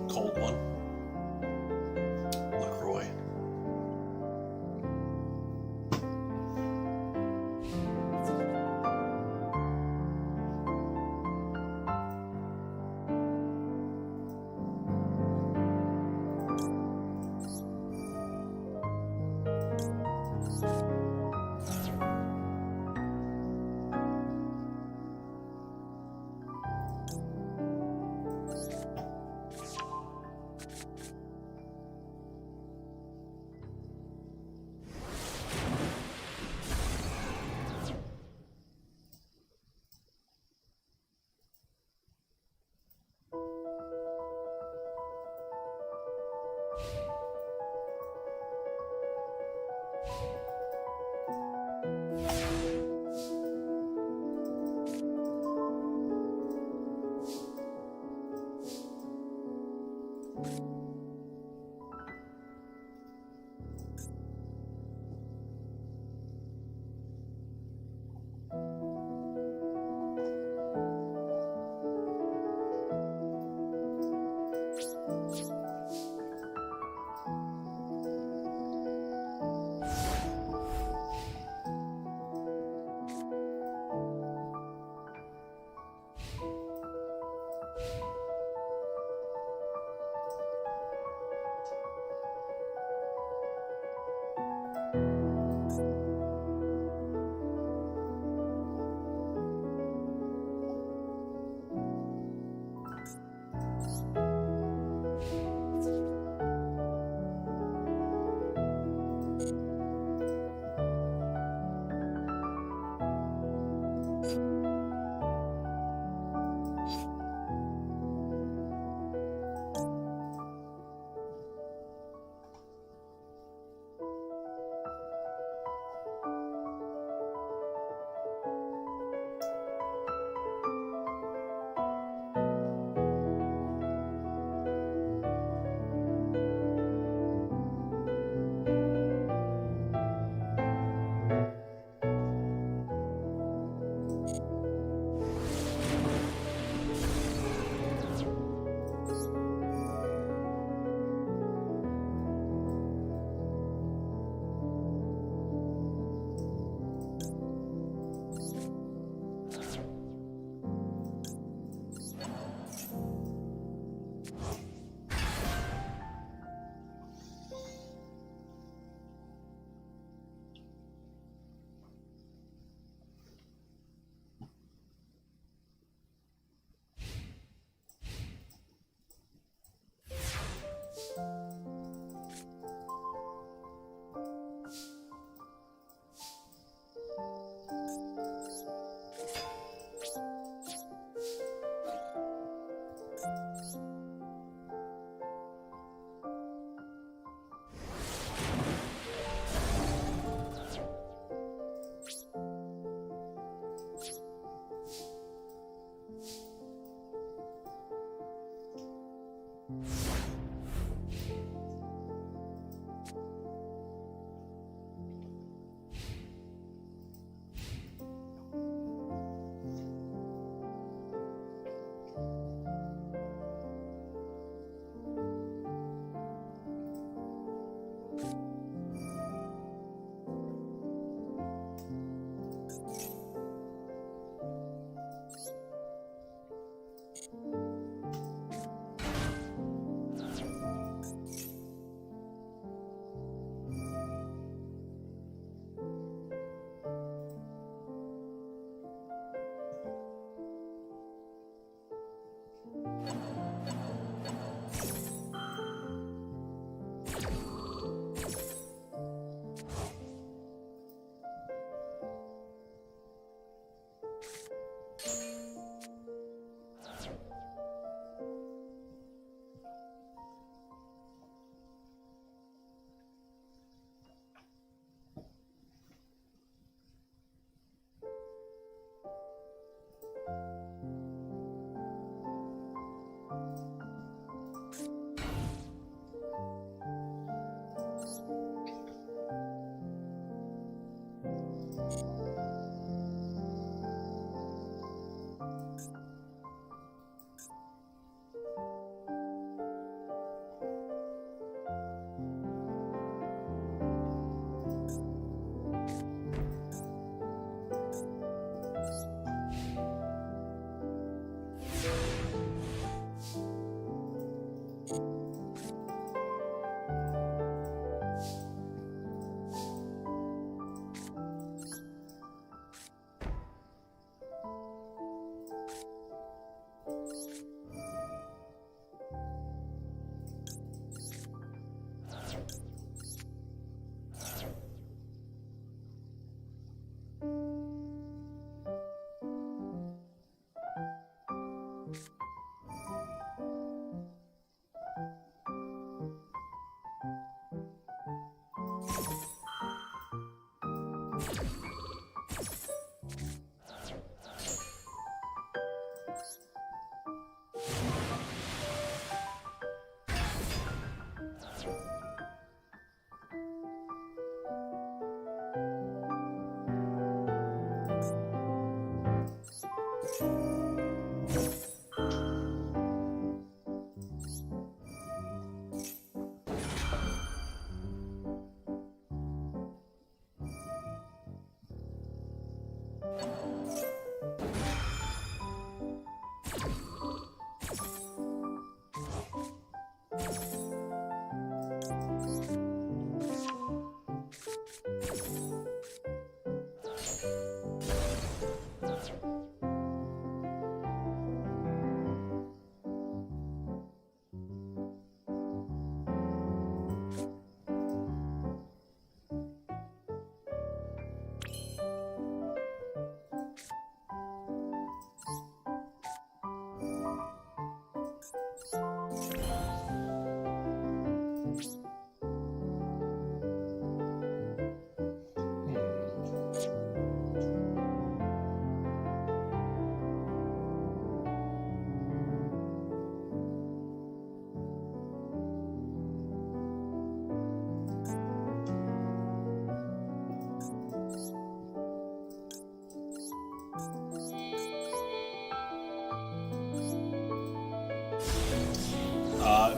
Cold one.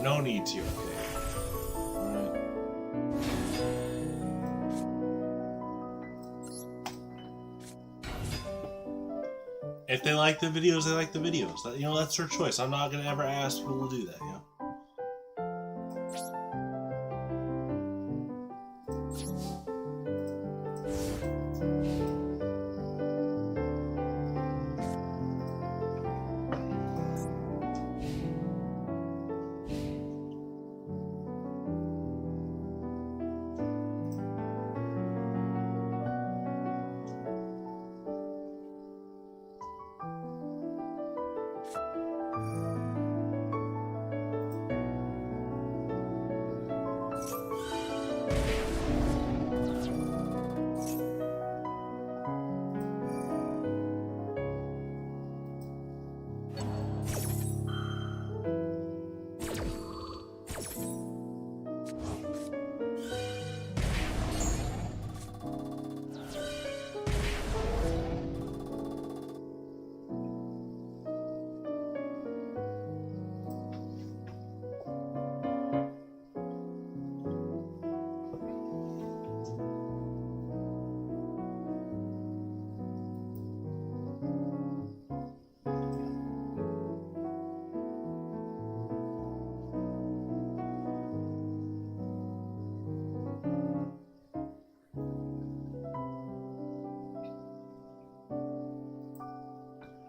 No need to. Okay. Alright. If they like the videos, they like the videos. That, that's their choice. I'm not gonna ever ask people to do that.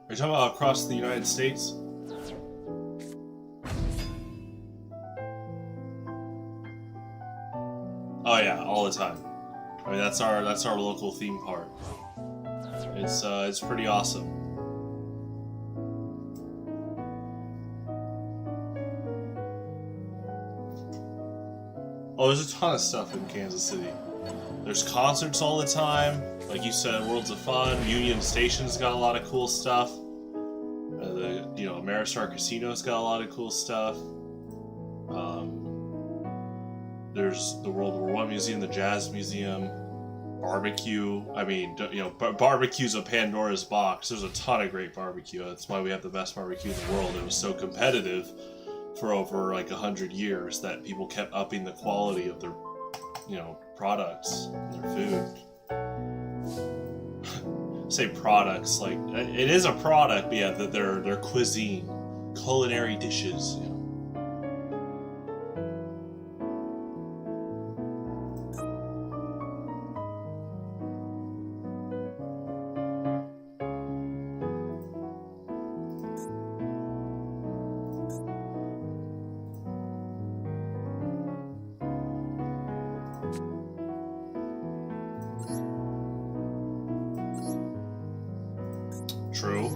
Are you talking about across the United States? Oh yeah, all the time. I mean, that's our local theme park. It's pretty awesome. Oh, there's a ton of stuff in Kansas City. There's concerts all the time. Like you said, Worlds of Fun. Union Station's got a lot of cool stuff. Ameristar Casino's got a lot of cool stuff. There's the World War I Museum, the Jazz Museum, barbecue. I mean, barbecue's a Pandora's box. There's a ton of great barbecue. That's why we have the best barbecue in the world. It was so competitive for over like 100 years that people kept upping the quality of their, products, their food. Say products, like it is a product, but yeah, their cuisine, culinary dishes. True.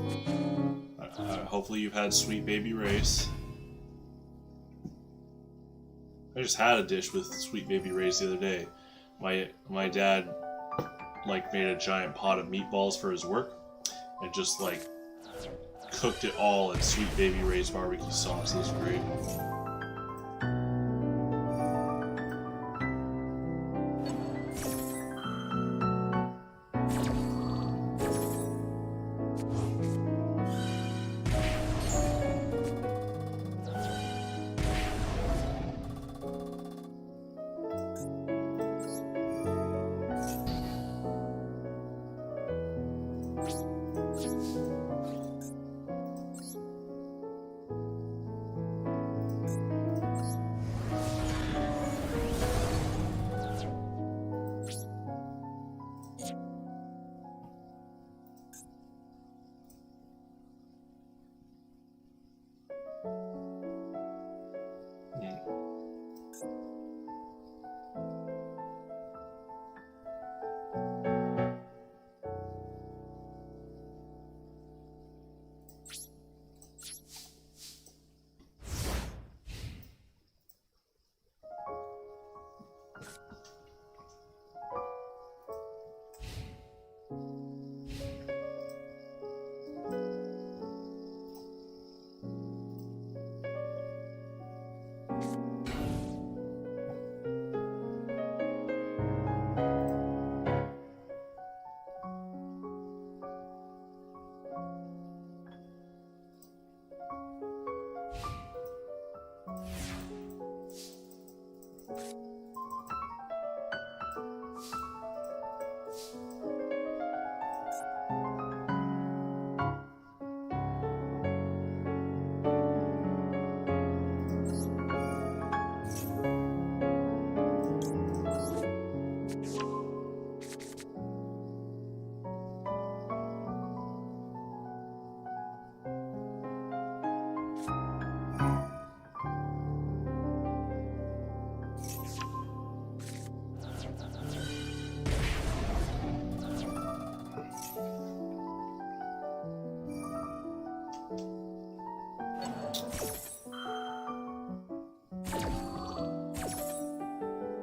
Hopefully you've had Sweet Baby Ray's. I just had a dish with Sweet Baby Ray's the other day. My dad made a giant pot of meatballs for his work and just cooked it all in Sweet Baby Ray's barbecue sauce. It was great.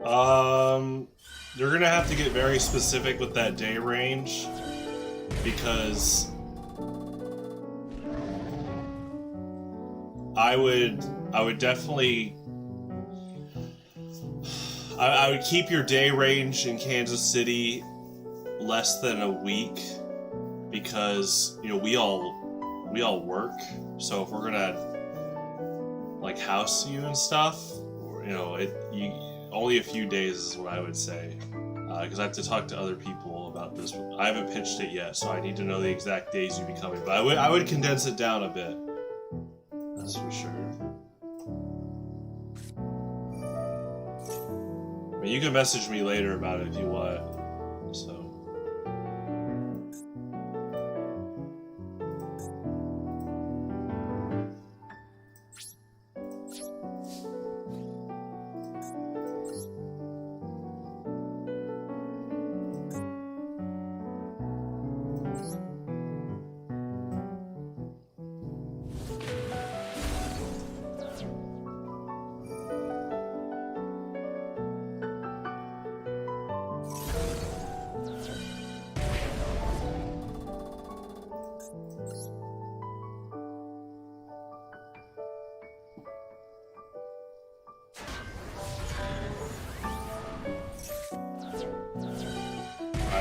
You're gonna have to get very specific with that day range, because I would definitely I would keep your day range in Kansas City less than a week, because you know we all work, so if we're gonna like house you and stuff, you know, only a few days is what I would say, because I have to talk to other people about this. I haven't pitched it yet, so I need to know the exact days you'd be coming. But I would condense it down a bit. That's for sure. I mean, you can message me later about it if you want. So.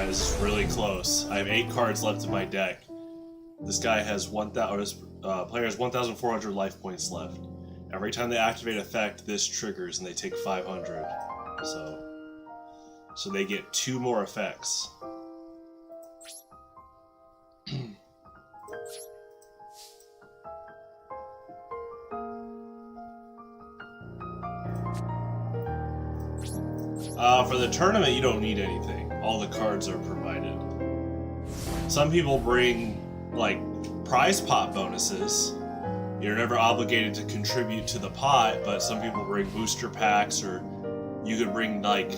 This is really close. I have 8 cards left in my deck. This guy has player has 1,400 life points left. Every time they activate effect, this triggers and they take 500. So they get 2 more effects. For the tournament, you don't need anything. All the cards are provided. Some people bring, like, prize pot bonuses. You're never obligated to contribute to the pot, but some people bring booster packs, or you could bring, like,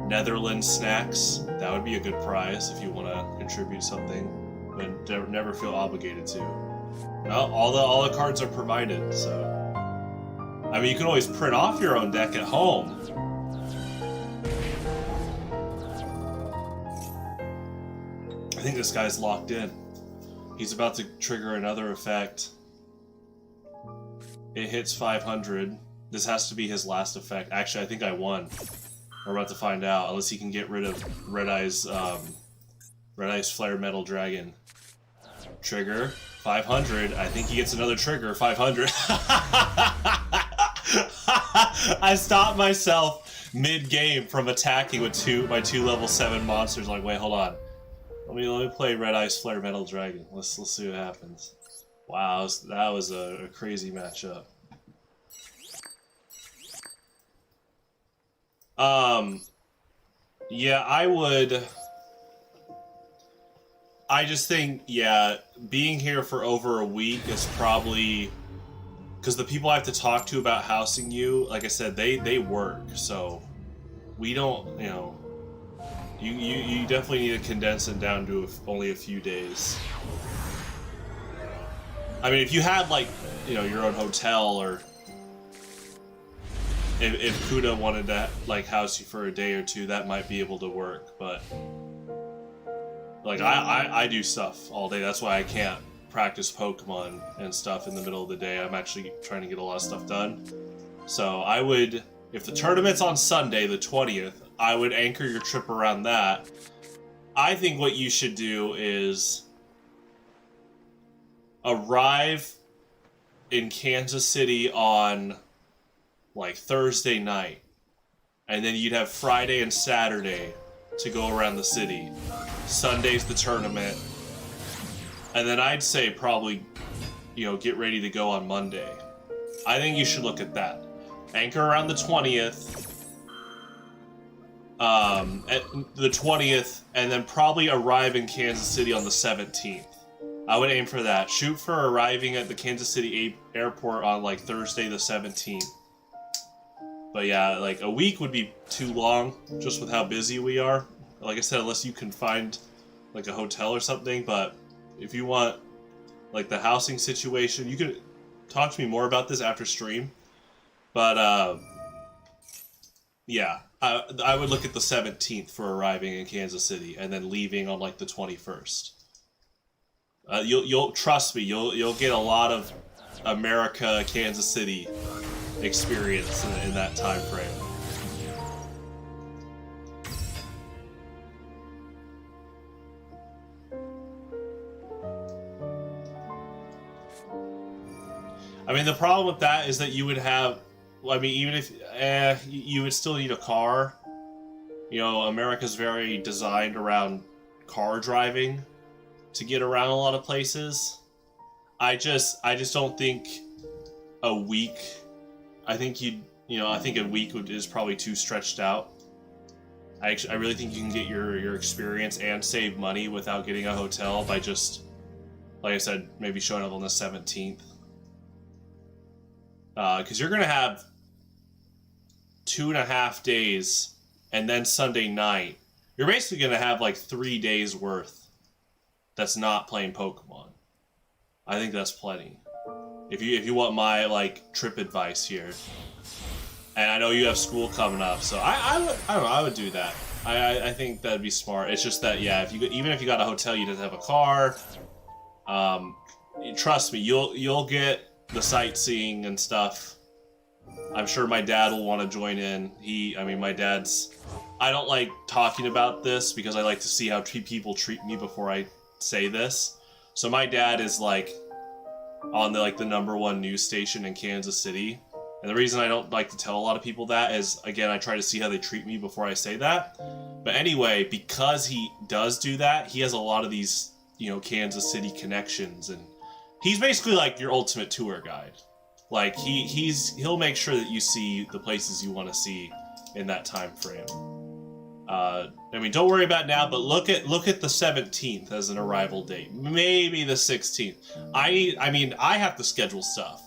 Netherlands snacks. That would be a good prize if you want to contribute something, but never feel obligated to. Well, all the cards are provided, so... I mean, you can always print off your own deck at home. I think this guy's locked in. He's about to trigger another effect. It hits 500. This has to be his last effect. Actually, I think I won. We're about to find out, unless he can get rid of Red Eye's Flare Metal Dragon. Trigger, 500. I think he gets another trigger, 500. I stopped myself mid-game from attacking with my two level 7 monsters. Like, wait, hold on. Let me play Red Eye's Flare Metal Dragon. Let's see what happens. Wow, that was a crazy matchup. Yeah, I just think, yeah, being here for over a week is probably... Because the people I have to talk to about housing you, like I said, they work, so we don't, you know... You definitely need to condense it down to only a few days. I mean, if you had, like, you know, your own hotel, or if Kuda wanted to, like, house you for a day or two, that might be able to work, but like, I do stuff all day. That's why I can't practice Pokemon and stuff in the middle of the day. I'm actually trying to get a lot of stuff done. So I would, if the tournament's on Sunday, the 20th, I would anchor your trip around that. I think what you should do is arrive in Kansas City on, like, Thursday night, and then you'd have Friday and Saturday to go around the city. Sunday's the tournament, and then I'd say probably, you know, get ready to go on Monday. I think you should look at that. Anchor around the 20th. At the 20th, and then probably arrive in Kansas City on the 17th. I would aim for that. Shoot for arriving at the Kansas City airport on, like, Thursday the 17th. But yeah, like, a week would be too long, just with how busy we are. Like I said, unless you can find, like, a hotel or something. But if you want, like, the housing situation, you can talk to me more about this after stream. But, yeah. I would look at the 17th for arriving in Kansas City and then leaving on like the 21st. You'll trust me. You'll get a lot of America, Kansas City experience in that time frame. I mean, the problem with that is that you would have, I mean, even if you would still need a car. You know, America's very designed around car driving to get around a lot of places. I just don't think a week. I think I think a week is probably too stretched out. I really think you can get your experience and save money without getting a hotel by just, like I said, maybe showing up on the 17th. Because you're gonna have 2.5 days, and then Sunday night, you're basically gonna have like 3 days worth. That's not playing Pokemon. I think that's plenty. If you want my like trip advice here, and I know you have school coming up, so I would do that. I think that'd be smart. It's just that even if you got a hotel, you didn't have a car. Trust me, you'll get the sightseeing and stuff. I'm sure my dad will want to join in. My dad's. I don't like talking about this because I like to see how people treat me before I say this. So my dad is like on the #1 news station in Kansas City. And the reason I don't like to tell a lot of people that is, again, I try to see how they treat me before I say that. But anyway, because he does do that, he has a lot of these, Kansas City connections, and he's basically like your ultimate tour guide. Like he'll make sure that you see the places you want to see in that time frame. Don't worry about now, but look at the 17th as an arrival date. Maybe the 16th. I have to schedule stuff.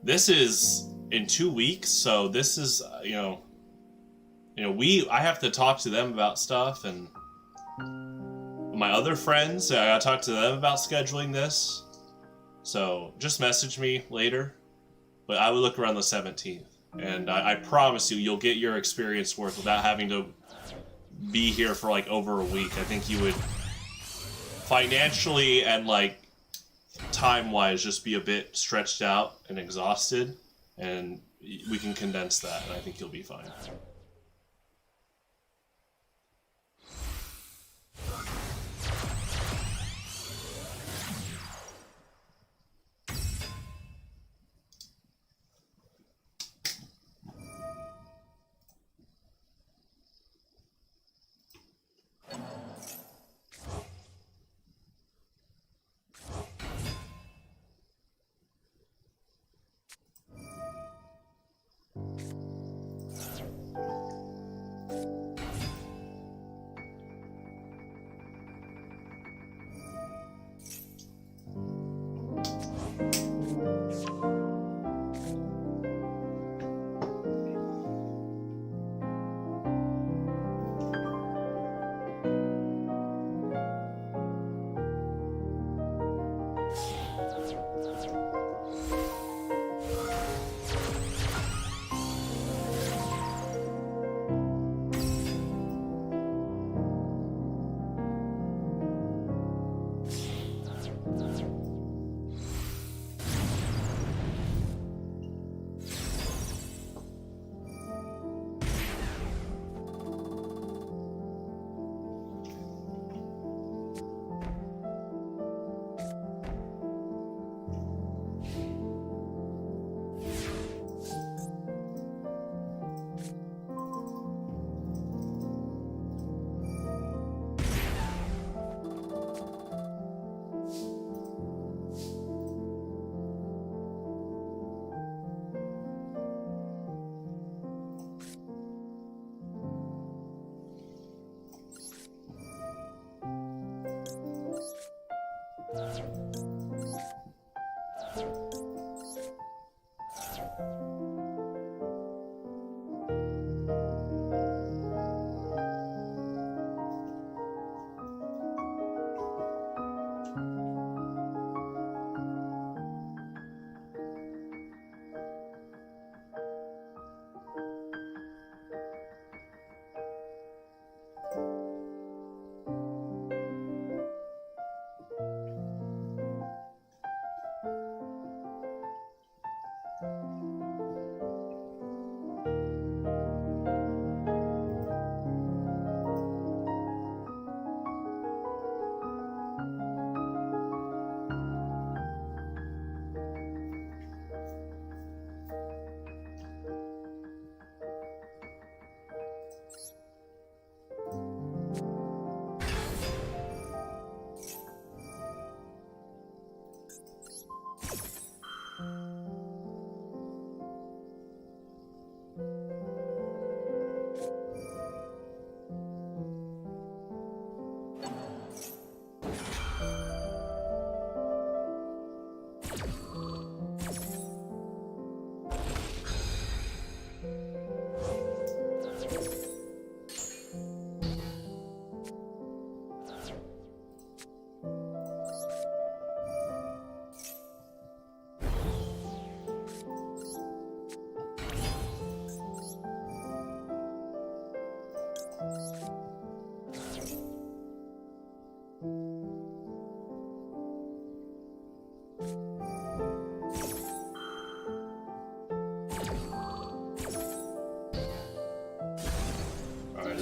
This is in 2 weeks, so this is I have to talk to them about stuff, and my other friends, I gotta talk to them about scheduling this. So just message me later, but I would look around the 17th, and I promise you'll get your experience worth without having to be here for like over a week. I think you would financially and like time-wise just be a bit stretched out and exhausted, and we can condense that, and I think you'll be fine.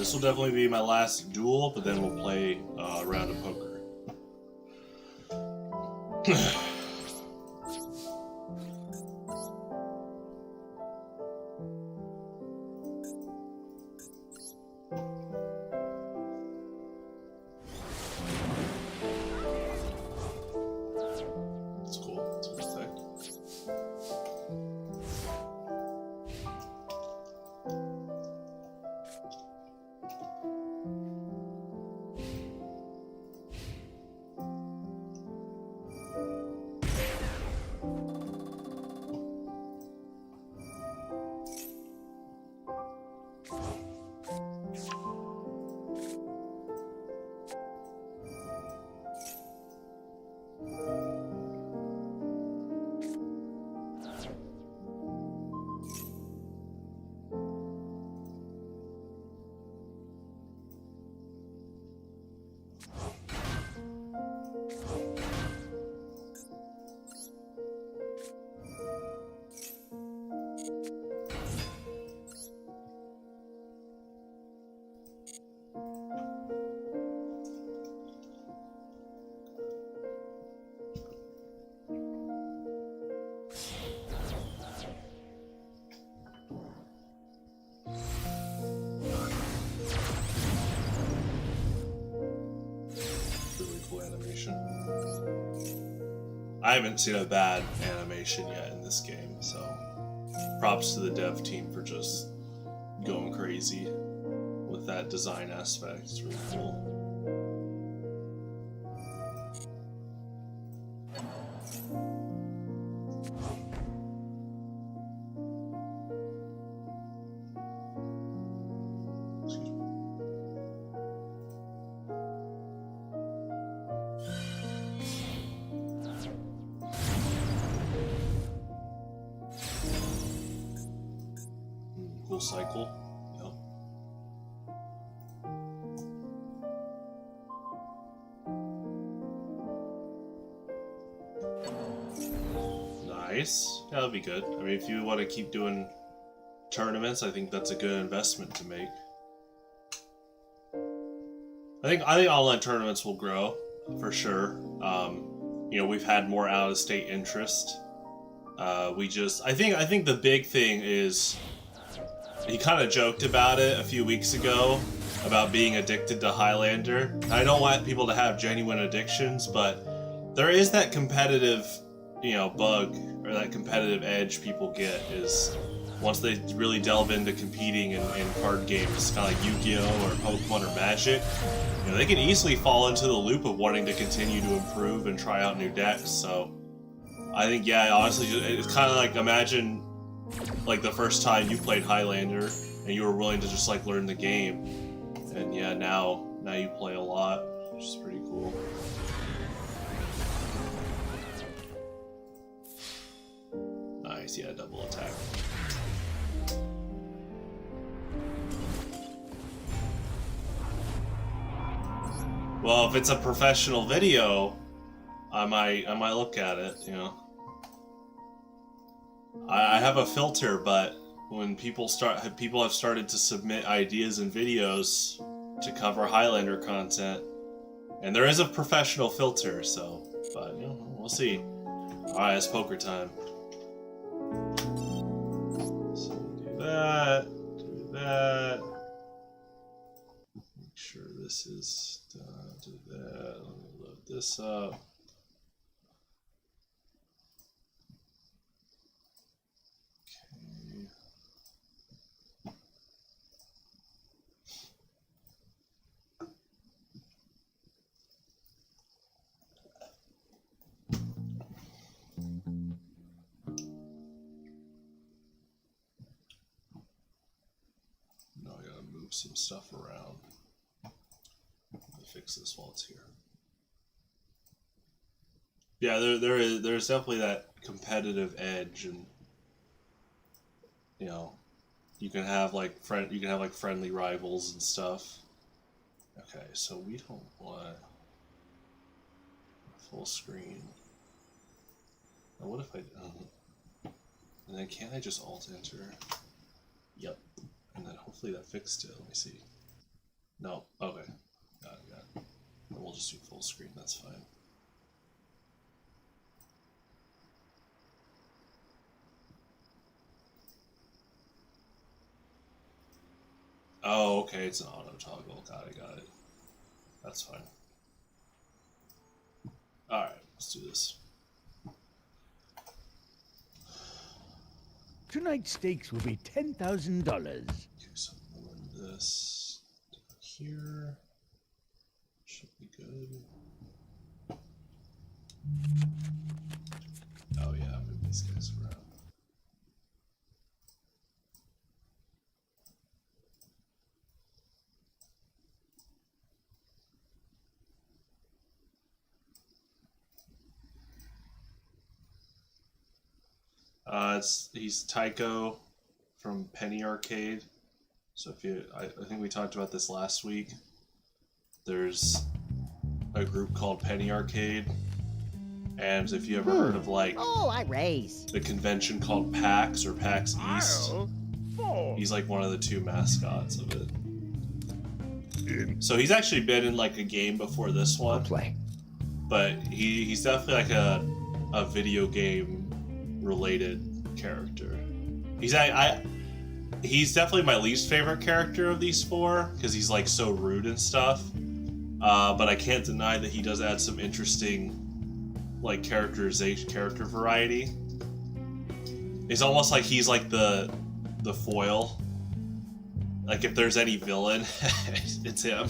this will definitely be my last duel, but then we'll play a round of poker. I haven't seen a bad animation yet in this game, so props to the dev team for just going crazy with that design aspect. It's really cool. Cycle. Yep. Nice. Yeah, that'll be good. I mean, if you want to keep doing tournaments, I think that's a good investment to make. I think online tournaments will grow for sure. You know, we've had more out-of-state interest. I think the big thing is. He kind of joked about it a few weeks ago, about being addicted to Highlander. I don't want people to have genuine addictions, but there is that competitive, you know, bug, or that competitive edge people get is once they really delve into competing in card games, kind of like Yu-Gi-Oh! Or Pokemon or Magic, you know, they can easily fall into the loop of wanting to continue to improve and try out new decks, so I think, yeah, honestly, it's kind of like, imagine like the first time you played Highlander and you were willing to just like learn the game, and yeah, now you play a lot, which is pretty cool. Nice, yeah, double attack. Well, if it's a professional video, I might look at it, you know. I have a filter, but when people have started to submit ideas and videos to cover Highlander content, and there is a professional filter, so, but you know, we'll see. Alright, it's poker time. So do that, make sure this is done, do that, let me load this up. Some stuff around. I'll fix this while it's here. Yeah, there's definitely that competitive edge, and you know, you can have like friendly rivals and stuff. Okay, so we don't want full screen. Now what if I and then can't I just alt enter? Yep. And then hopefully that fixed it. Let me see. No. Okay. Got it. We'll just do full screen. That's fine. Oh, okay. It's an auto toggle. Got it. That's fine. All right. Let's do this. Tonight's stakes will be $10,000. Okay, so we'll run this here. Should be good. Oh yeah, move these guys around. He's Tycho from Penny Arcade. So if you, I think we talked about this last week. There's a group called Penny Arcade, and if you ever heard of like I race the convention called PAX or PAX East, he's like one of the two mascots of it. So he's actually been in like a game before this one, but he's definitely like a video game related character. He's definitely my least favorite character of these four because he's like so rude and stuff. But I can't deny that he does add some interesting like character variety. It's almost like he's like the foil. Like if there's any villain, it's him.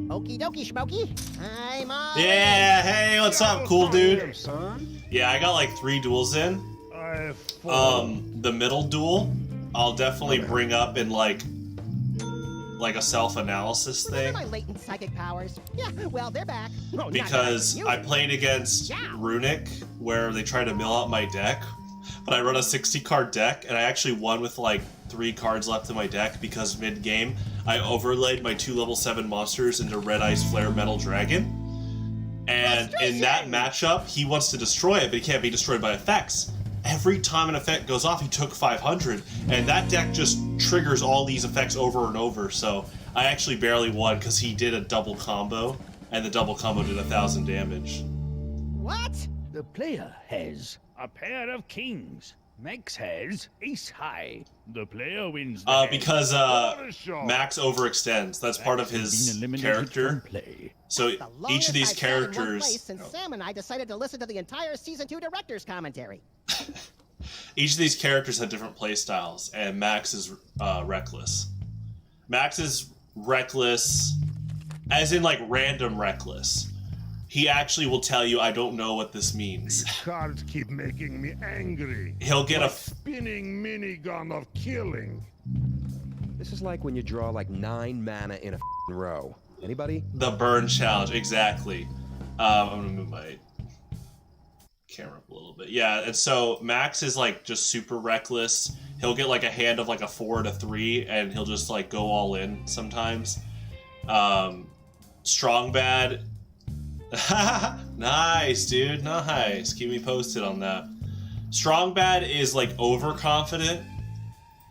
Okie dokie, Schmokey. I'm on. Yeah, hey, what's up, cool dude? Yeah, I got like 3 duels in. The middle duel, I'll definitely bring up in like a self-analysis thing. My latent psychic powers. Yeah, well, they're back. Oh, because I played against Runic, where they tried to mill out my deck, but I run a 60-card deck, and I actually won with like 3 cards left in my deck because mid-game I overlaid my 2 level 7 monsters into Red Ice Flare Metal Dragon. And in that matchup, he wants to destroy it, but he can't be destroyed by effects. Every time an effect goes off, he took 500, and that deck just triggers all these effects over and over, so I actually barely won because he did a double combo, and the double combo did 1,000 damage. What? The player has a pair of kings. Max has ace high. The player wins the hand. Because Max overextends. That's part of his character. So each of these characters... Since Sam and I decided to listen to the entire Season 2 director's commentary. Each of these characters have different play styles, and Max is reckless. Max is reckless, as in like random reckless. He actually will tell you, I don't know what this means. These cards keep making me angry. He'll get a spinning minigun of killing. This is like when you draw like 9 mana in a row. Anybody? The burn challenge, exactly. I'm gonna move my camera up a little bit. Yeah, and so Max is like just super reckless. He'll get like a hand of like a 4 to 3, and he'll just like go all in sometimes. Strong Bad. Nice, dude. Nice. Keep me posted on that. Strong Bad is like overconfident,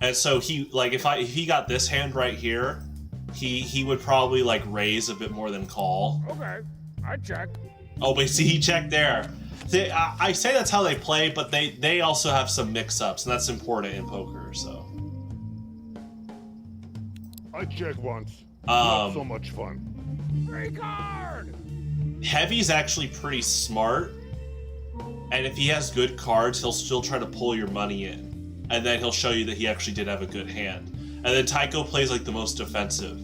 and so he like if he got this hand right here, he would probably like raise a bit more than call. Okay, I check. Oh, but see, he checked there. See, I say that's how they play, but they also have some mix-ups, and that's important in poker. So I check once. Not so much fun. Free card. Heavy's actually pretty smart, and if he has good cards, he'll still try to pull your money in, and then he'll show you that he actually did have a good hand. And then Tycho plays like the most defensive.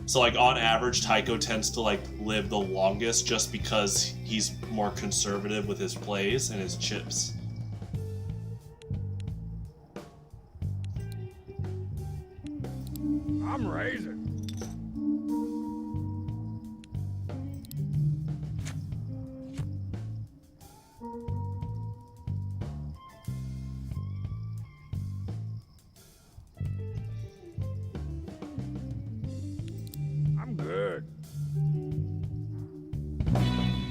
So like on average, Tycho tends to like live the longest just because he's more conservative with his plays and his chips. I'm raising. Good.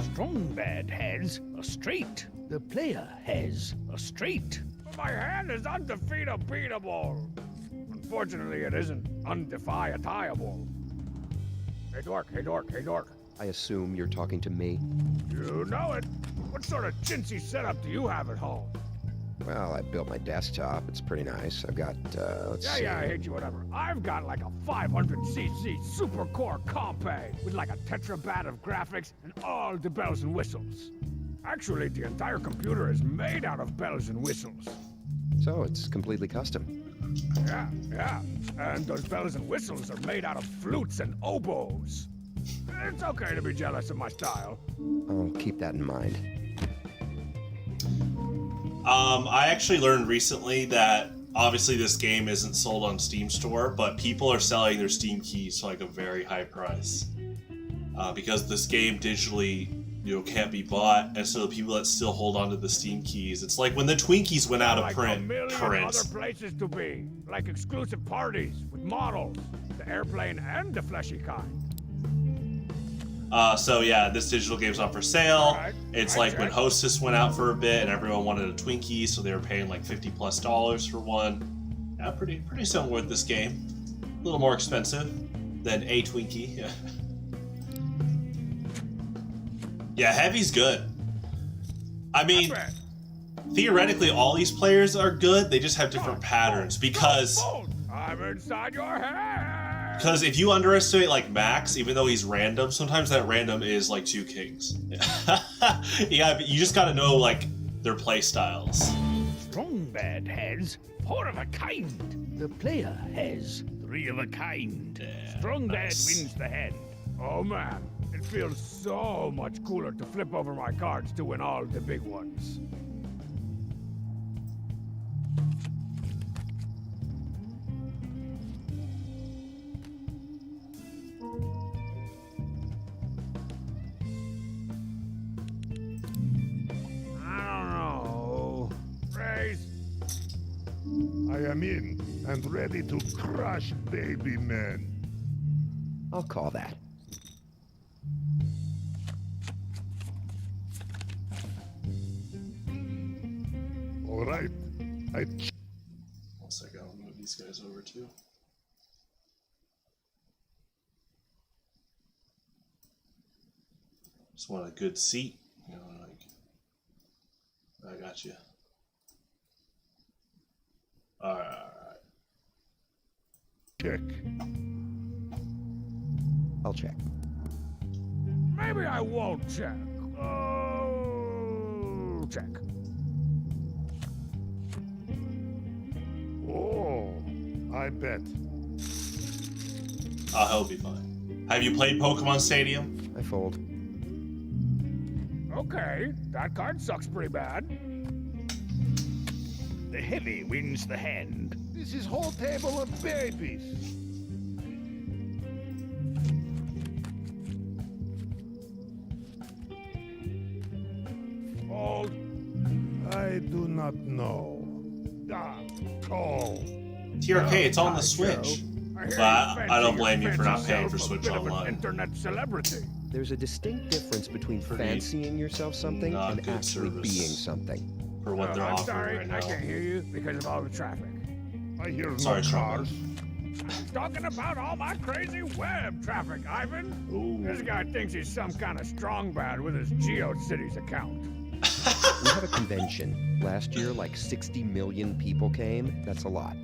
Strong Bad has a straight. The player has a straight. My hand is undefeatable. Unfortunately, it isn't undefiable. Hey, dork, hey, dork, hey, dork. I assume you're talking to me? You know it. What sort of chintzy setup do you have at home? Well, I built my desktop. It's pretty nice. I've got, let's see. Yeah, I hate you, whatever. I've got like a 500cc super core compay with like a tetrabat of graphics and all the bells and whistles. Actually, the entire computer is made out of bells and whistles. So it's completely custom. Yeah. And those bells and whistles are made out of flutes and oboes. It's okay to be jealous of my style. I'll keep that in mind. I actually learned recently that obviously this game isn't sold on Steam Store, but people are selling their Steam keys for like a very high price. Because this game digitally, can't be bought, and so the people that still hold on to the Steam keys, it's like when the Twinkies went out of print. A million other places to be, like exclusive parties with models, the airplane and the fleshy kind. So yeah, this digital game's not for sale. Right. It's like when Hostess went out for a bit and everyone wanted a Twinkie, so they were paying like $50+ for one. Yeah, pretty similar with this game. A little more expensive than a Twinkie. Yeah. Yeah, Heavy's good. I mean, theoretically, all these players are good. They just have different patterns because I'm inside your head. Because if you underestimate like Max, even though he's random, sometimes that random is like 2 kings. Yeah, you just gotta know like their play styles. Strongbad has 4 of a kind. The player has 3 of a kind. Yeah, Strongbad nice. wins the hand. Oh man, it feels so much cooler to flip over my cards to win all the big ones. I am in and ready to crush baby men. I'll call that. All right. 1 second, I'll move these guys over too. Just want a good seat, like I got you. All right. Check. I'll check. Maybe I won't check. Oh, check. Oh, I bet. Oh, he'll be fine. Have you played Pokemon Stadium? I fold. Okay, that card sucks pretty bad. The heavy wins the hand. This is whole table of babies. Fold. I do not know. Call. TRK, it's on the Switch. But I don't blame you for not paying for Switch Online. Internet celebrity. There's a distinct difference between fancying yourself something not and good actually service. being something. For what they're I'm offering sorry, right now. I can't hear you because of all the traffic. I hear Sorry, no cars. Talking about all my crazy web traffic, Ivan. Ooh. This guy thinks he's some kind of strong bad with his GeoCities account. We have a convention. Last year, like 60 million people came. That's a lot.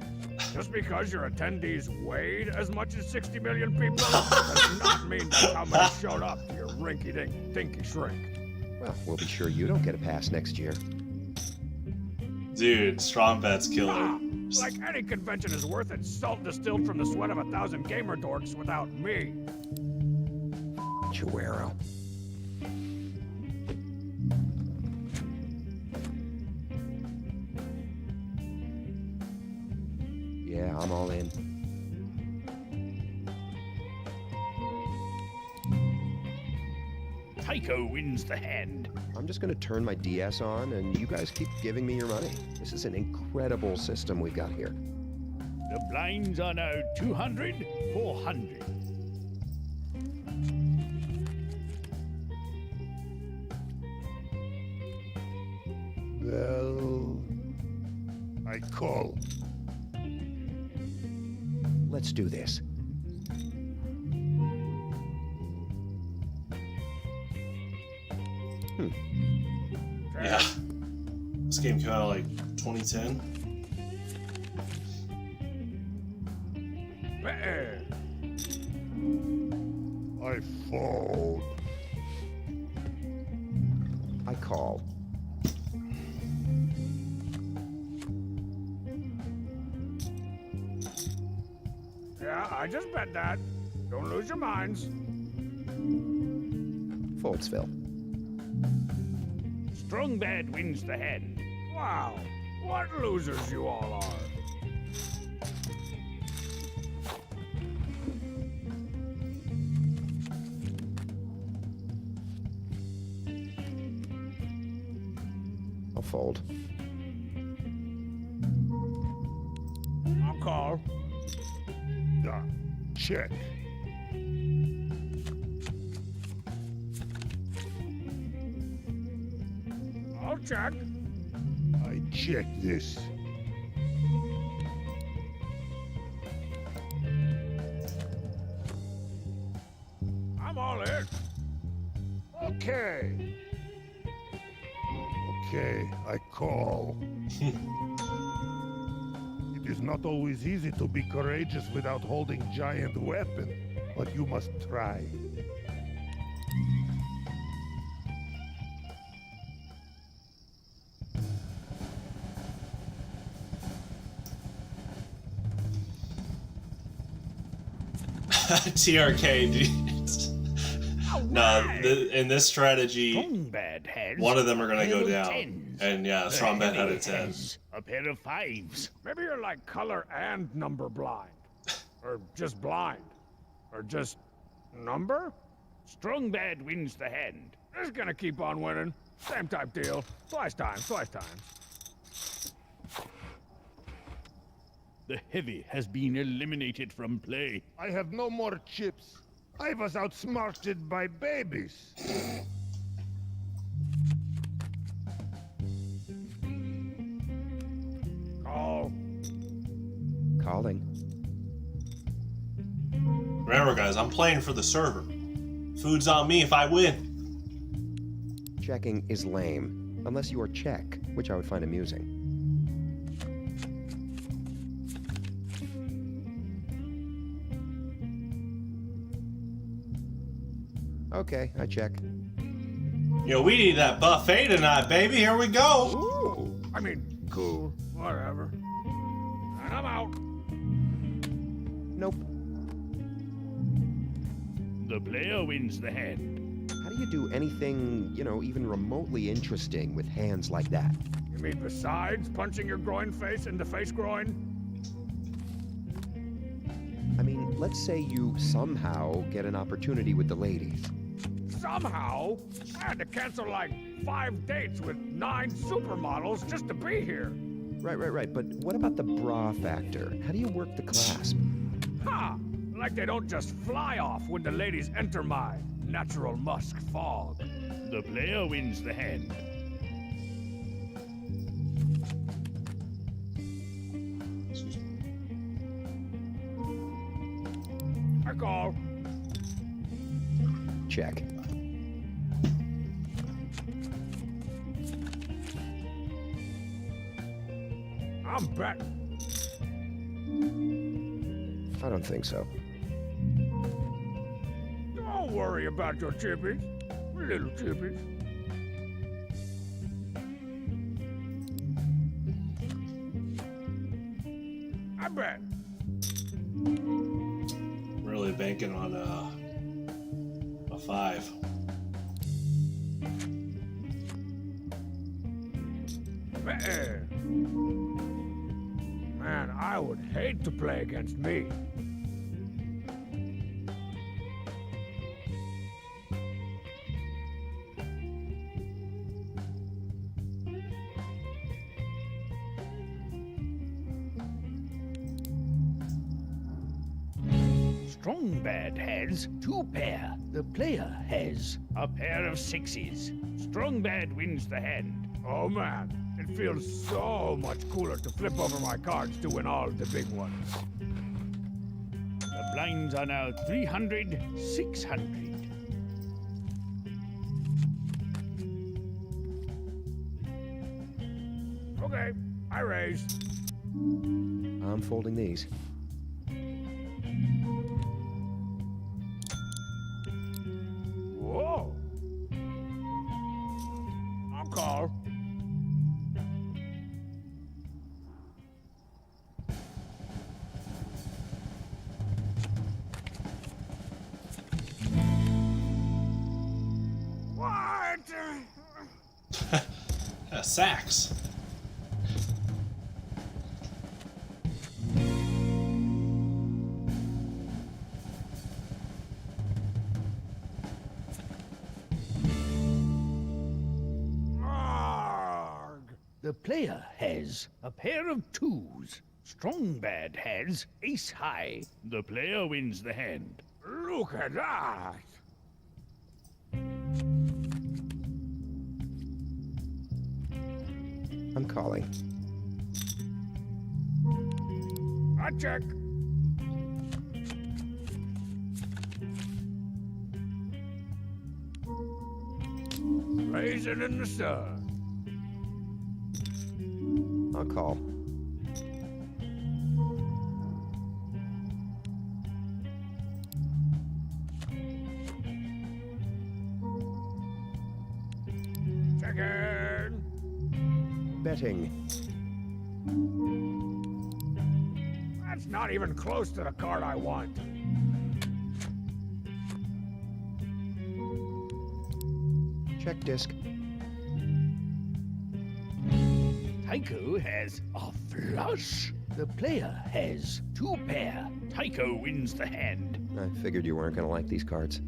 Just because your attendees weighed as much as 60 million people does not mean that's how many showed up to your rinky-dink dinky shrink. Well, we'll be sure you don't get a pass next year. Dude, Strong Bet's killer. Like any convention is worth its salt distilled from the sweat of 1,000 gamer dorks without me. Chihuahua. Yeah, I'm all in. Tycho wins the hand. I'm just gonna turn my DS on and you guys keep giving me your money. This is an incredible system we've got here. The blinds are now 200, 400. Well, I call. Let's do this. Yeah. This game came out like 2010. I fold. I call. Yeah, I just bet that. Don't lose your minds. Foldsville. Strong bad wins the hand. Wow, what losers you all are. I'll fold. I'll call. Check. I'll check. I check this. I'm all in. Okay. Okay, I call. It is not always easy to be courageous without holding giant weapon, but you must try. TRK, geez. No, in this strategy, Strong bad has one of them are gonna pair go of down. tens. And yeah, The strong bet had heavy a 10. has a pair of fives. Maybe you're like color and number blind. Or just blind. Or just number? Strong bad wins the hand. It's gonna keep on winning. Same type deal. Twice times, twice times. The heavy has been eliminated from play. I have no more chips. I was outsmarted by babies. Call. Calling. Remember, guys, I'm playing for the server. Food's on me if I win. Checking is lame, unless you are check, which I would find amusing. Okay, I check. Yo, we need that buffet tonight, baby. Here we go. Ooh. I mean, cool. Whatever. And I'm out. Nope. The player wins the hand. How do you do anything, even remotely interesting with hands like that? You mean besides punching your groin face into face groin? I mean, let's say you somehow get an opportunity with the ladies. Somehow, I had to cancel like 5 dates with 9 supermodels just to be here. Right. But what about the bra factor? How do you work the clasp? Ha! Like they don't just fly off when the ladies enter my natural musk fog. The player wins the hand. I call. Check. I'm betting. I don't think so. Don't worry about your chippies, little chippies. I bet. Really banking on a 5. Man, I would hate to play against me. Strong bad has 2 pair. The player has a pair of 6s. Strong bad wins the hand. Oh man, it feels so much cooler to flip over my cards to win all the big ones. Blinds are now 300, 600. Okay, I raise. I'm folding these. Whoa. I'll call. What? Sax. Arg. The player has a pair of twos. Strong bad has ace high. The player wins the hand. Look at that. I'm calling. I check. Raisin in the sun. I'll call. Checking. Betting. That's not even close to the card I want. Check disc. Tycho has a flush. The player has two pair. Tycho wins the hand. I figured you weren't gonna like these cards.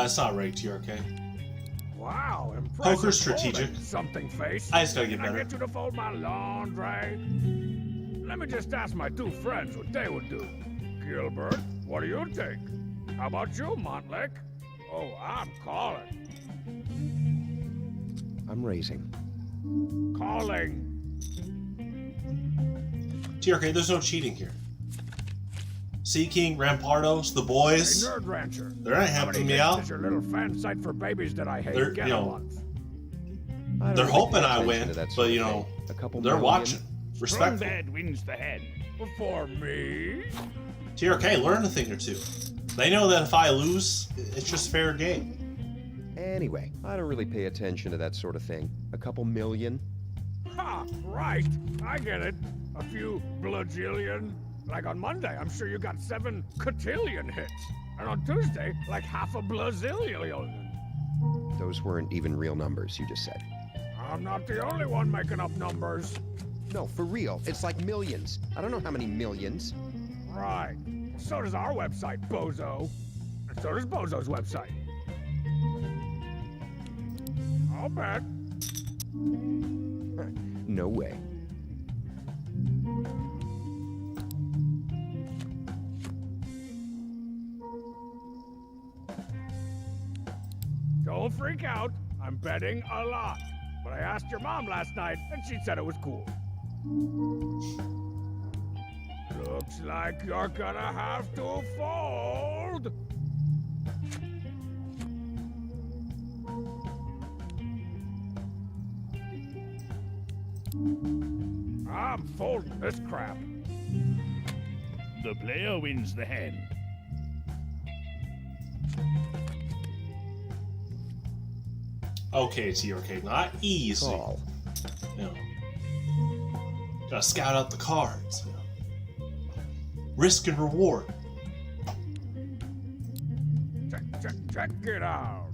It's not rigged, TRK. Wow, impressive. Poker strategic. folding, Something face. I just gotta get Can I better. get you to fold my laundry? Let me just ask my two friends what they would do. Gilbert, what do you think? How about you, Montlick? Oh, I'm calling. I'm raising. Calling. TRK, there's no cheating here. Sea King, Rampardos, the Hey, boys, Nerd Rancher. they're not How many helping me hits out. does your little fan site for babies that I hate They're, get you a know, month? I don't They're really hoping pay I attention win, to that sort but of you thing. know, A couple they're million? watching. Strong Respectful. bad wins the hand. For me? TRK, learn a thing or two. They know that if I lose, it's just fair game. Anyway, I don't really pay attention to that sort of thing. A couple million? Ha! Right. I get it. A few blajillion. Like on Monday, I'm sure you got 7 cotillion hits. And on Tuesday, like half a blazillion. Those weren't even real numbers, you just said. I'm not the only one making up numbers. No, for real. It's like millions. I don't know how many millions. Right. So does our website, Bozo. And so does Bozo's website. I'll bet. No way. Don't freak out. I'm betting a lot. But I asked your mom last night, and she said it was cool. Looks like you're gonna have to fold. I'm folding this crap. The player wins the hand. Okay, TRK, not easy. Call. You know, gotta scout out the cards. You know. Risk and reward. Check it out.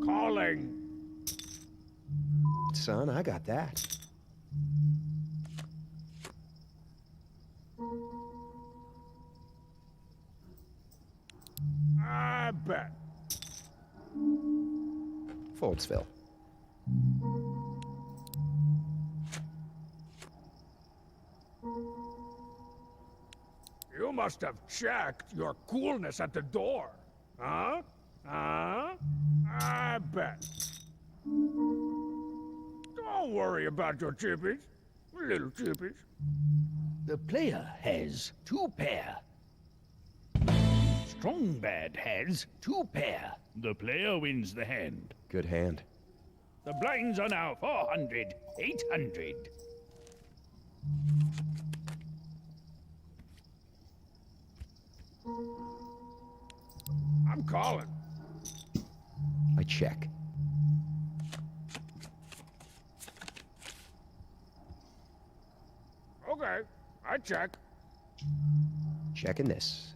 Calling. Son, I got that. I bet. You must have checked your coolness at the door. Huh? Huh? I bet. Don't worry about your chippies. Little chippies. The player has 2 pair. Strong bad has 2 pair. The player wins the hand. Good hand. The blinds are now 400, 800. I'm calling. I check. Okay, I check. Checking this.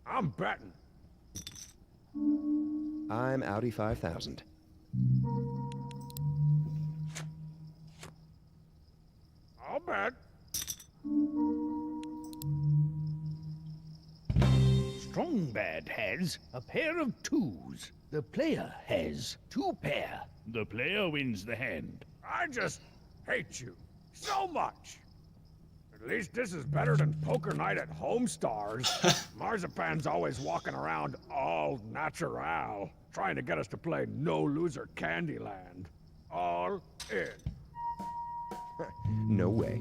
I'm betting. I'm Audi 5000. I'll bet. Strong bad has a pair of 2s. The player has 2 pair. The player wins the hand. I just hate you so much. At least this is better than poker night at Home Stars. Marzipan's always walking around all natural, trying to get us to play No Loser Candyland. All in. No way.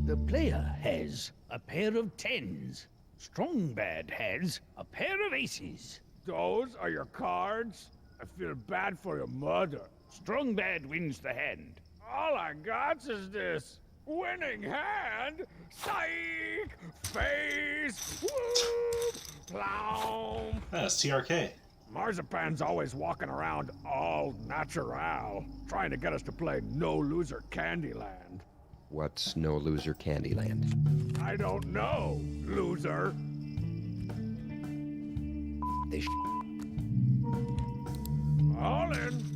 The player has a pair of 10s. Strong bad has a pair of aces. Those are your cards? I feel bad for your mother. Strong bad wins the hand. All I got is this winning hand. Psych! Face! Whoop! Plow! That's TRK. Marzipan's always walking around all natural, trying to get us to play No Loser Candyland. What's No Loser Candyland? I don't know, loser. This All in.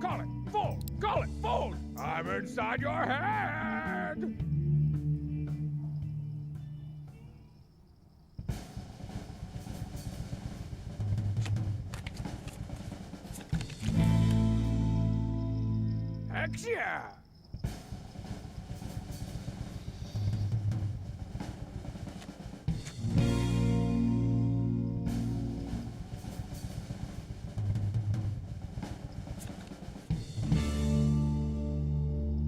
Call it, fold! Call it, fold! I'm inside your head! Heck yeah!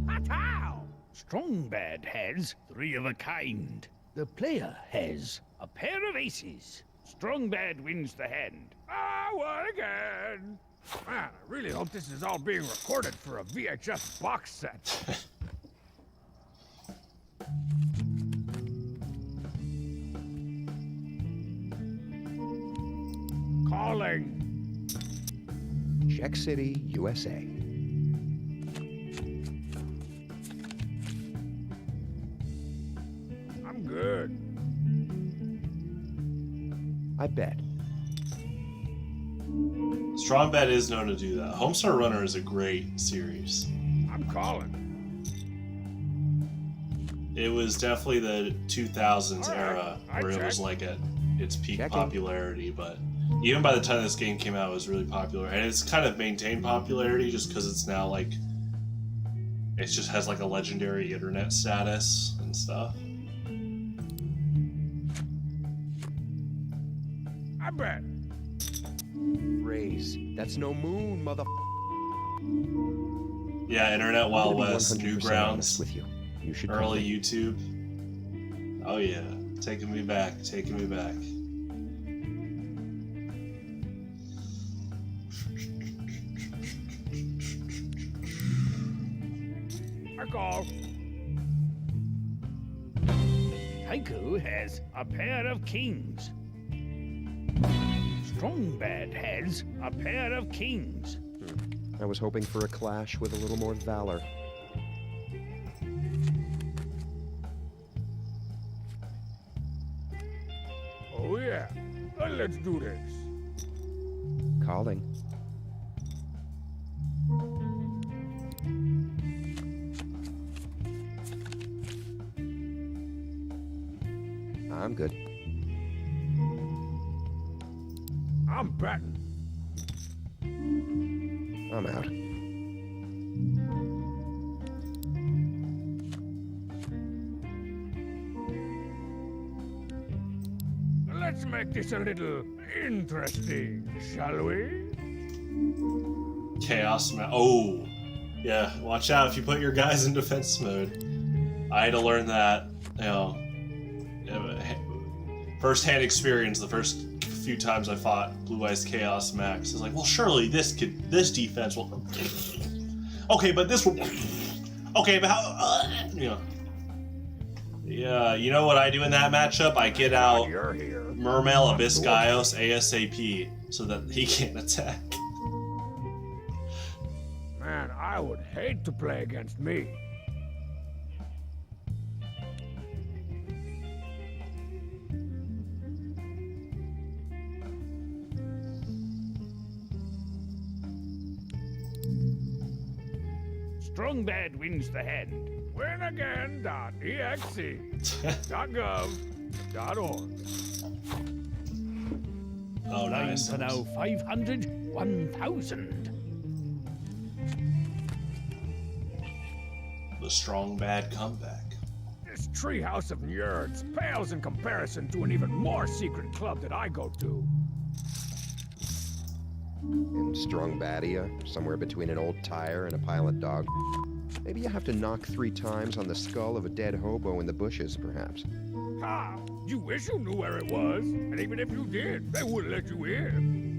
Hatow! Strong bad has 3 of a kind. The player has a pair of aces. Strong bad wins the hand. I won again! Man, I really hope this is all being recorded for a VHS box set. Calling. Check City, USA. I'm good. I bet. Strong Bet is known to do that. Homestar Runner is a great series. I'm calling. It was definitely the 2000s All right, era I where it was checked. like at its peak Checking. popularity, but even by the time this game came out, it was really popular. And it's kind of maintained popularity just because it's now like, it just has like a legendary internet status and stuff. I bet. Raise. That's no moon, mother. Yeah, Internet Wild West, 100% honest Newgrounds, with you. You should early call me. YouTube. Oh yeah, taking me back, taking me back. I call. Haiku has a pair of kings. Strong Bad has a pair of kings. I was hoping for a clash with a little more valor. Oh yeah, let's do this. Calling. I'm good. I'm betting. I'm out. Let's make this a little interesting, shall we? Chaos map. Oh, yeah. Watch out if you put your guys in defense mode. I had to learn that. You know, first-hand experience. The first few times I fought Blue Eyes Chaos Max, I was like, well, surely this defense will. Okay, but this will. Okay, but how? You know. Yeah, you know what I do in that matchup? I get out You're here. Mermail Abyssgaios ASAP so that he can't attack. Man, I would hate to play against me. Strong Bad wins the hand. winagain.exe.gov.org. Oh, Lines nice. are now 500, 1,000. The strong bad comeback. This treehouse of nerds pales in comparison to an even more secret club that I go to. In Strong Badia, somewhere between an old tire and a pilot dog. Maybe you have to knock 3 times on the skull of a dead hobo in the bushes, perhaps. Ha! You wish you knew where it was, and even if you did, they wouldn't let you in.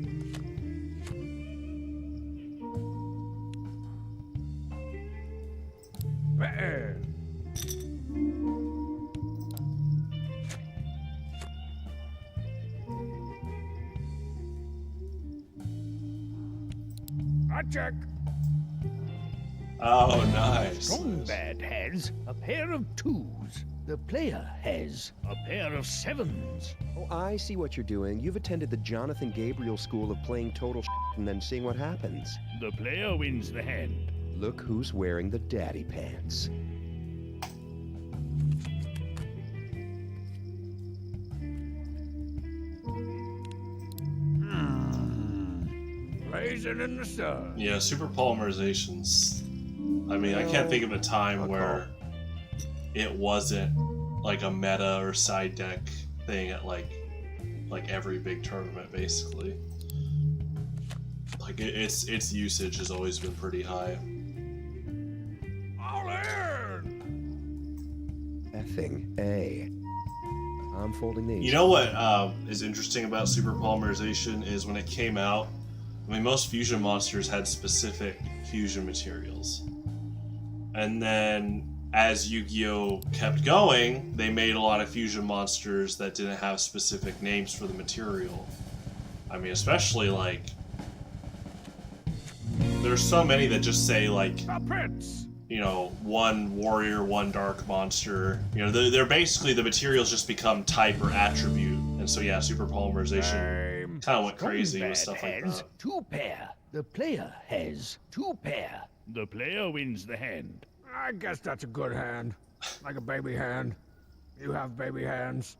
Man. I check. Oh, nice. Strong Bad has a pair of 2s. The player has a pair of 7s. Oh, I see what you're doing. You've attended the Jonathan Gabriel school of playing total and then seeing what happens. The player wins the hand. Look who's wearing the daddy pants. Blazing in the sun. Yeah, super polymerizations. I mean, I can't think of a time where it wasn't like a meta or side deck thing at like every big tournament, basically. Like its usage has always been pretty high. All in. Effing A. I'm folding these. You know what is interesting about super polymerization is when it came out, I mean, most fusion monsters had specific fusion materials. And then as Yu-Gi-Oh! Kept going, they made a lot of fusion monsters that didn't have specific names for the material. I mean, especially like, there's so many that just say like, A prince. you know, one warrior, one dark monster. You know, they're basically, the materials just become type or attribute. And so yeah, super polymerization kind of went crazy with stuff like has that. 2 pair. The player has 2 pair. The player wins the hand. I guess that's a good hand. Like a baby hand. You have baby hands.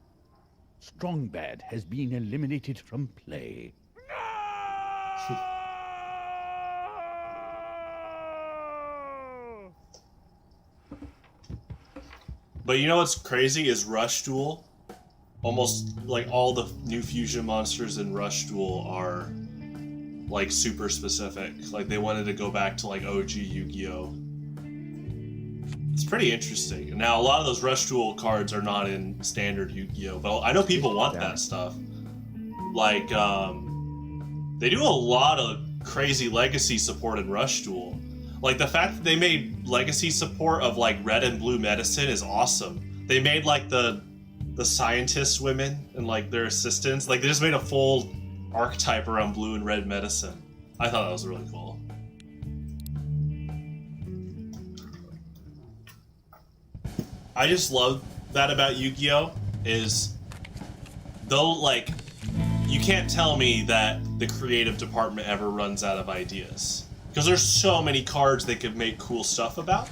Strong Bad has been eliminated from play. But you know what's crazy is Rush Duel. Almost like all the new fusion monsters in Rush Duel are like super specific. Like they wanted to go back to like OG Yu-Gi-Oh! It's pretty interesting. Now a lot of those Rush Duel cards are not in standard Yu-Gi-Oh! But I know people want that stuff. Like they do a lot of crazy legacy support in Rush Duel. Like the fact that they made legacy support of like red and blue medicine is awesome. They made like the scientist women and like their assistants, like they just made a full archetype around blue and red medicine. I thought that was really cool. I just love that about Yu-Gi-Oh! Is though, like, you can't tell me that the creative department ever runs out of ideas. Because there's so many cards they could make cool stuff about.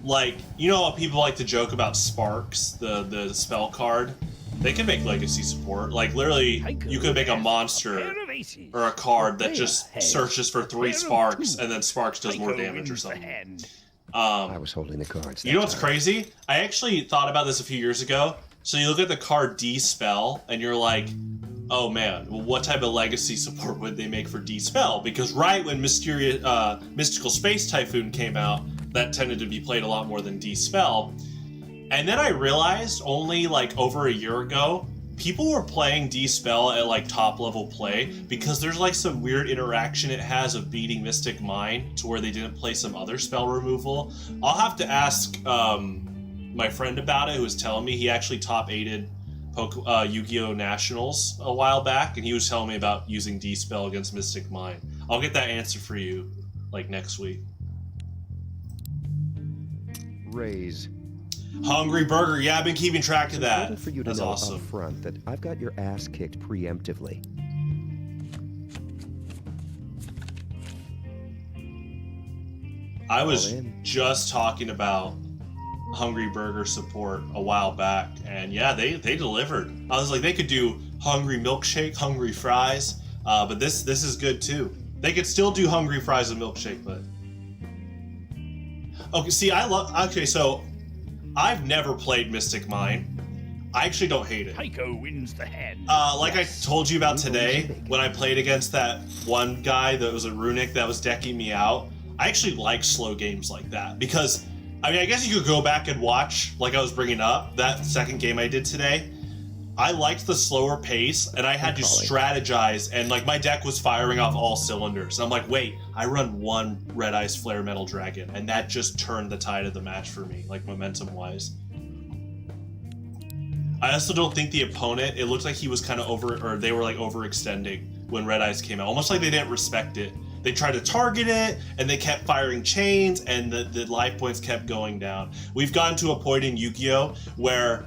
Like, you know how people like to joke about Sparks, the spell card? They can make legacy support. Like, literally, you could make a monster or a card that just searches for 3 sparks, and then Sparks does more damage or something. I was holding the cards. You know what's crazy? I actually thought about this a few years ago. So you look at the card D-Spell, and you're like, oh man, well, what type of legacy support would they make for D-Spell? Because right when Mystical Space Typhoon came out, that tended to be played a lot more than D-Spell. And then I realized only like over a year ago, people were playing D-Spell at like top level play because there's like some weird interaction it has of beating Mystic Mine to where they didn't play some other spell removal. I'll have to ask my friend about it, who was telling me he actually top 8'd Yu-Gi-Oh! Nationals a while back, and he was telling me about using D-Spell against Mystic Mine. I'll get that answer for you like next week. Raise. Hungry Burger, yeah, I've been keeping track of that. Important for you to That's know awesome. up front that I've got your ass kicked preemptively. I was just talking about Hungry Burger support a while back, and yeah, they delivered. I was like, they could do Hungry Milkshake, Hungry Fries, but this is good too. They could still do Hungry Fries and Milkshake, but okay. See, okay, so I've never played Mystic Mine. I actually don't hate it. Tycho wins the hand. Like I told you about today, when I played against that one guy that was a Runic that was decking me out, I actually like slow games like that because, I mean, I guess you could go back and watch, like I was bringing up, that second game I did today. I liked the slower pace, and I had to strategize, and like my deck was firing off all cylinders. I'm like, wait, I run one Red Eyes Flare Metal Dragon, and that just turned the tide of the match for me, like momentum-wise. I also don't think the opponent, it looked like he was kind of they were like overextending when Red Eyes came out, almost like they didn't respect it. They tried to target it, and they kept firing chains, and the life points kept going down. We've gotten to a point in Yu-Gi-Oh! Where,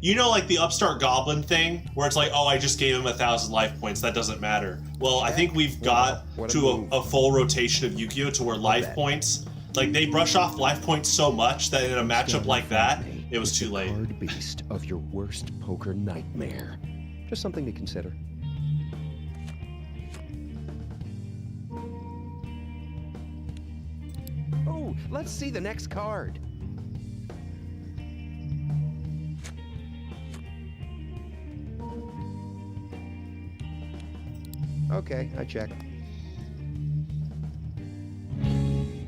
you know, like the Upstart Goblin thing, where it's like, oh, I just gave him 1,000 life points, that doesn't matter. Well, I think we've got to a full rotation of Yu-Gi-Oh! To where life points, like they brush off life points so much that in a matchup like that, it was too late. Card beast of your worst poker nightmare. Just something to consider. Oh, let's see the next card. Okay, I check.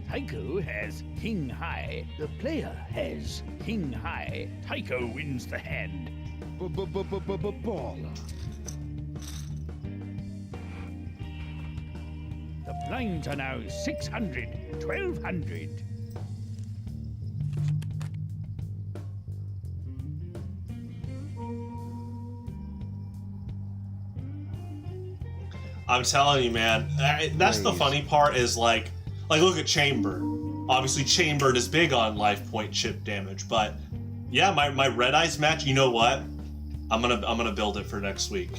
Tycho has King High. The player has King High. Tycho wins the hand. Baller. The blinds are now 600, 1,200. I'm telling you, man, that's the funny part is like look at Chamber. Obviously, Chamber is big on life point chip damage, but yeah, my Red Eyes match. You know what? I'm gonna build it for next week.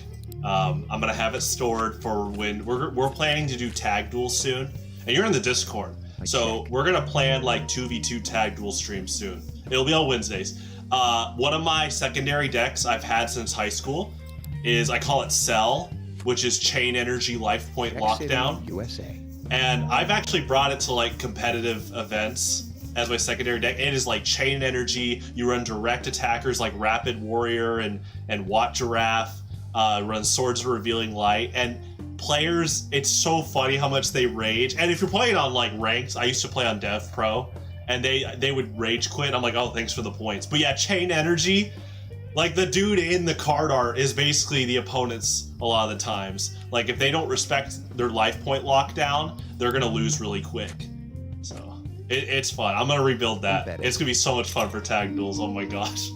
I'm gonna have it stored for when we're planning to do tag duels soon, and you're in the Discord, so we're gonna plan like 2v2 tag duel streams soon. It'll be on Wednesdays. One of my secondary decks I've had since high school is, I call it Cell, which is Chain Energy Life Point Lockdown. USA. And I've actually brought it to like competitive events as my secondary deck. It is like Chain Energy. You run direct attackers like Rapid Warrior and Watt Giraffe. Run Swords of Revealing Light. And players, it's so funny how much they rage. And if you're playing on like ranked, I used to play on Dev Pro, and they would rage quit. I'm like, oh, thanks for the points. But yeah, Chain Energy, like the dude in the card art is basically the opponents a lot of the times. Like if they don't respect their life point lockdown, they're gonna lose really quick. So it's fun. I'm gonna rebuild that. It's gonna be so much fun for tag duels. Oh my gosh.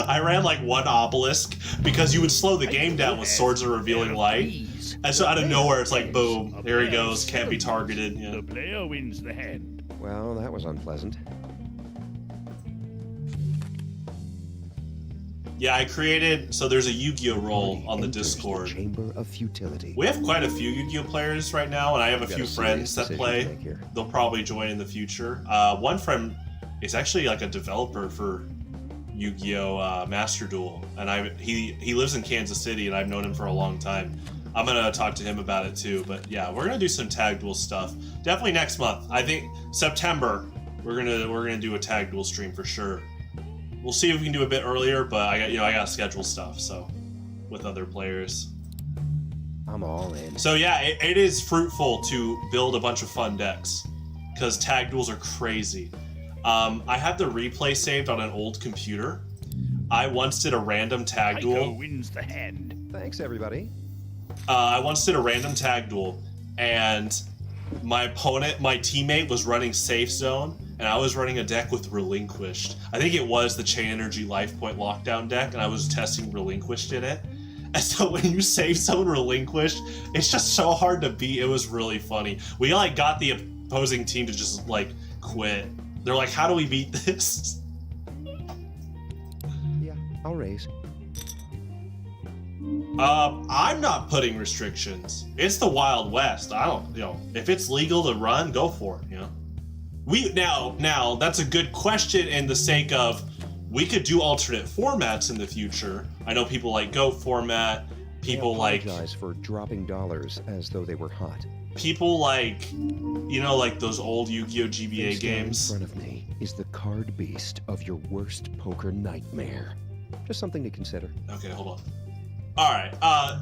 I ran like one obelisk because you would slow the game down with Swords of Revealing Light. And so out of nowhere, it's like, boom, here he goes, can't be targeted. Yeah. The player wins the hand. Well, that was unpleasant. Yeah, I created, so there's a Yu-Gi-Oh role on the Enters Discord. Chamber of Futility. We have quite a few Yu-Gi-Oh players right now, and I have a Got few a friends serious that decision to play. make here. They'll probably join in the future. One friend is actually like a developer for Yu-Gi-Oh! Master Duel, and he lives in Kansas City, and I've known him for a long time. I'm gonna talk to him about it too. But yeah, we're gonna do some tag duel stuff. Definitely next month. I think September we're gonna do a tag duel stream for sure. We'll see if we can do a bit earlier, but I gotta schedule stuff with other players. I'm all in. So yeah, it is fruitful to build a bunch of fun decks because tag duels are crazy. I have the replay saved on an old computer. I once did a random tag duel. Tycho wins the hand. Thanks, everybody. I once did a random tag duel, and my teammate was running Safe Zone, and I was running a deck with Relinquished. I think it was the Chain Energy Life Point Lockdown deck, and I was testing Relinquished in it. And so when you Safe Zone Relinquished, it's just so hard to beat. It was really funny. We like got the opposing team to just like quit. They're like, how do we beat this? Yeah, I'll raise. I'm not putting restrictions. It's the Wild West. I don't, if it's legal to run, go for it, Now that's a good question in the sake of we could do alternate formats in the future. I know people like GOAT format, people like for dropping dollars as though they were hot. people like like those old Yu-Gi-Oh! GBA Face down games. in front of me is the card beast of your worst poker nightmare. Just something to consider. Okay, hold on. Alright,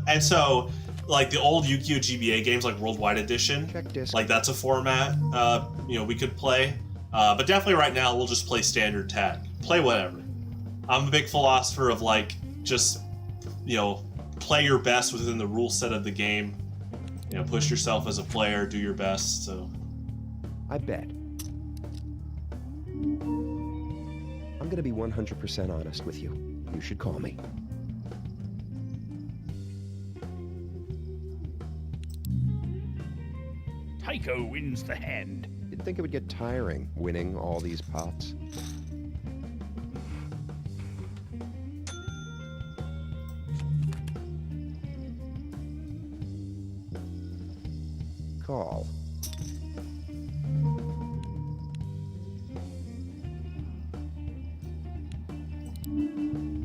and so like the old Yu-Gi-Oh! GBA games like Worldwide Edition, Check disc. like that's a format we could play. But definitely right now we'll just play standard tag. Play whatever. I'm a big philosopher of like just play your best within the rule set of the game. Push yourself as a player, do your best. So I bet. I'm gonna be 100% honest with you. You should call me. Tycho wins the hand. You'd think it would get tiring winning all these pots. Call.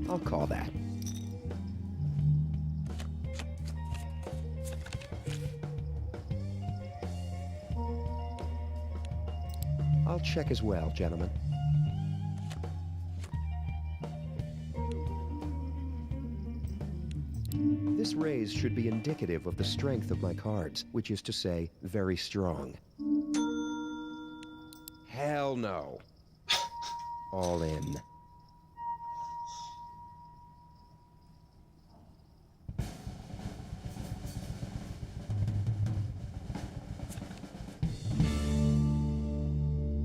I'll call that. I'll check as well, gentlemen. This raise should be indicative of the strength of my cards, which is to say, very strong. Hell no. All in.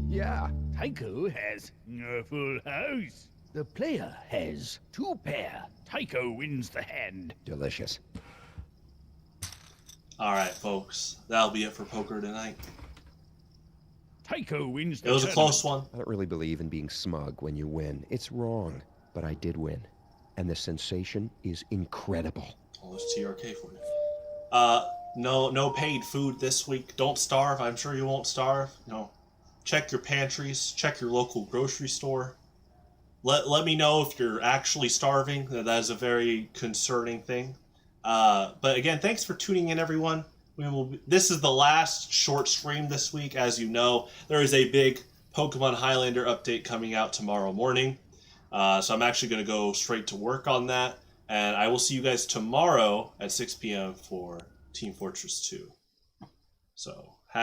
Yeah. Tycho has a full house. The player has 2 pair. Tycho wins the hand. Delicious. alright folks, that'll be it for poker tonight. Tycho wins the It was a tournament. close one. I don't really believe in being smug when you win. It's wrong, but I did win. And the sensation is incredible. Oh, there's TRK for you. No paid food this week. Don't starve. I'm sure you won't starve. Check your pantries. Check your local grocery store. Let me know if you're actually starving. That is a very concerning thing. But again, thanks for tuning in, everyone. This is the last short stream this week. As you know, there is a big Pokemon Highlander update coming out tomorrow morning. So I'm actually going to go straight to work on that. And I will see you guys tomorrow at 6 p.m. for Team Fortress 2. So